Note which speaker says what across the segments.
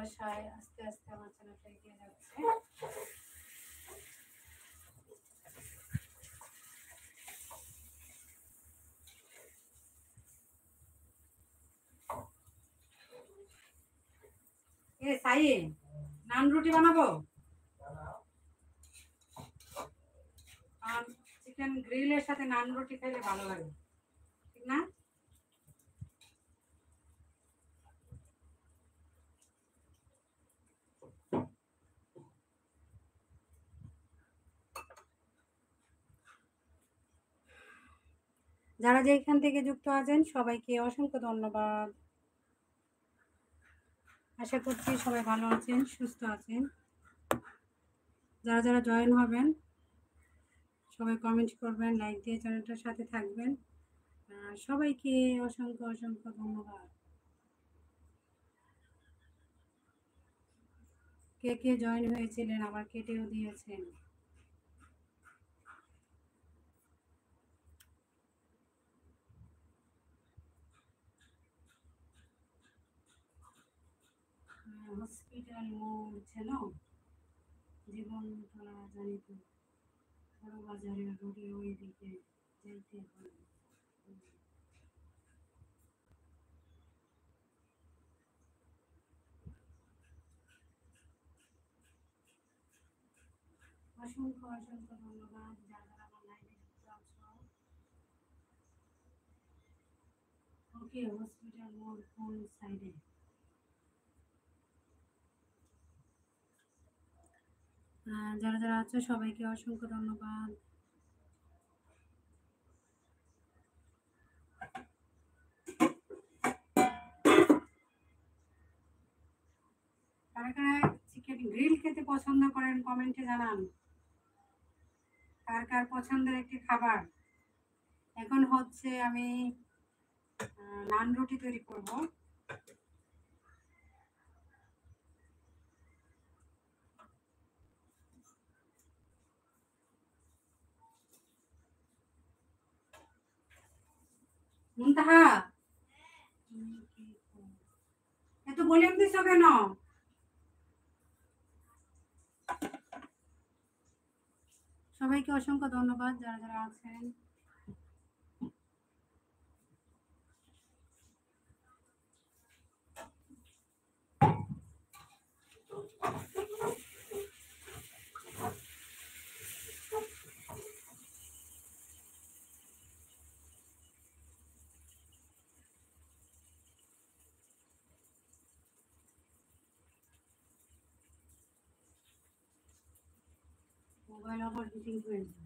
Speaker 1: ভালোবাসায় আস্তে আস্তে আমার চ্যানেলটা এগিয়ে যাচ্ছে। সাই নান রুটি বানাবো, চিকেন গ্রিলের সাথে নান রুটি খেলে ভালো লাগে, ঠিক না? যারা যেখান থেকে যুক্ত আছেন সবাইকে অসংখ্য ধন্যবাদ। আশা করছি সবাই ভালো আছেন, সুস্থ আছেন। যারা যারা জয়েন হবেন সবাই কমেন্ট করবেন, লাইক দিয়ে চ্যানেলটার সাথে থাকবেন। সবাইকে অসংখ্য অসংখ্য ধন্যবাদ। কে কে জয়েন হয়েছিলেন আবার কেটেও দিয়েছেন। হসপিটাল মোড় ছিল জীবন তোরা জানি তো, বড় বাজারের রোডে ওই দিকে যাইতে হয়। অসংখ্য অসংখ্য ধন্যবাদ যারা যারা আমার লাইভে যুক্ত আছো। ওকে, হসপিটাল মোড় কোন সাইডে? যারা যারা আছো সবাইকে অসংখ্য ধন্যবাদ। কারা কারা চিকেন গ্রিল খেতে পছন্দ করেন কমেন্টে জানান। কার কার পছন্দের একটি খাবার। এখন হচ্ছে আমি নান রুটি তৈরি করব। মুনতাহা এত ভলিউম দিছো কেন? সবাইকে অসংখ্য ধন্যবাদ যারা যারা আছেন। মোবাইল ওভার হিটিং হয়েছে।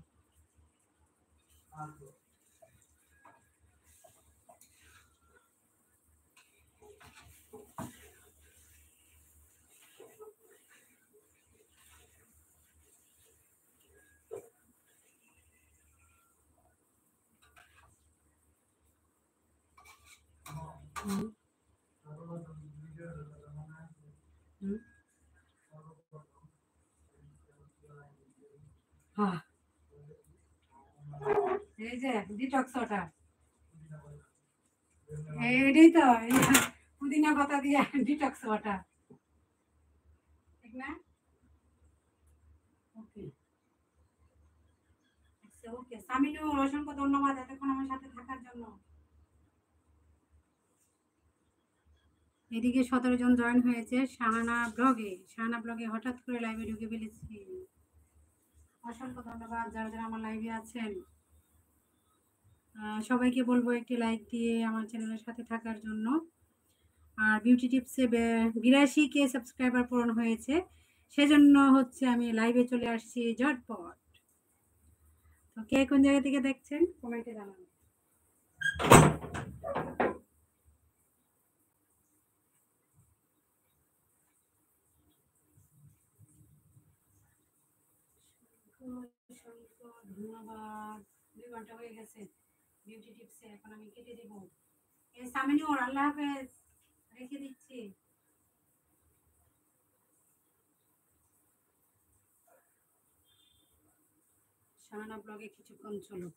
Speaker 1: এই যে ডিটক্স ওটা, এইটাই তো পুদিনা পাতা দিয়ে ডিটক্স ওটা, ঠিক না? ওকে ওকে, সামিনুর অসংখ্য ধন্যবাদ এতক্ষণ আমার সাথে থাকার জন্য। এদিকে 17 জন জয়েন হয়েছে শাহানা ব্লগে হঠাৎ করে লাইভে ঢুকে ফেলেছি। অসংখ্য ধন্যবাদ যারা যারা আমার লাইভে আছেন। সবাইকে বলবো একটি লাইক দিয়ে আমার চ্যানেলের সাথে থাকার জন্য। আর বিউটি টিপসে 82K সাবস্ক্রাইবার পূরণ হয়েছে, সেজন্য হচ্ছে আমি লাইভে চলে আসছি ঝটপট। তো কে কোন জায়গা থেকে দেখছেন কমেন্টে জানান। ধন্যবাদ। 2 ঘন্টা হয়ে গেছে বিউটি টিপসে, এখন আমি কেটে দেব। সামিনুর আল্লাহ হাফেজ, রেখে দিচ্ছি। শাহানা ব্লগে কিছুক্ষণ চলো।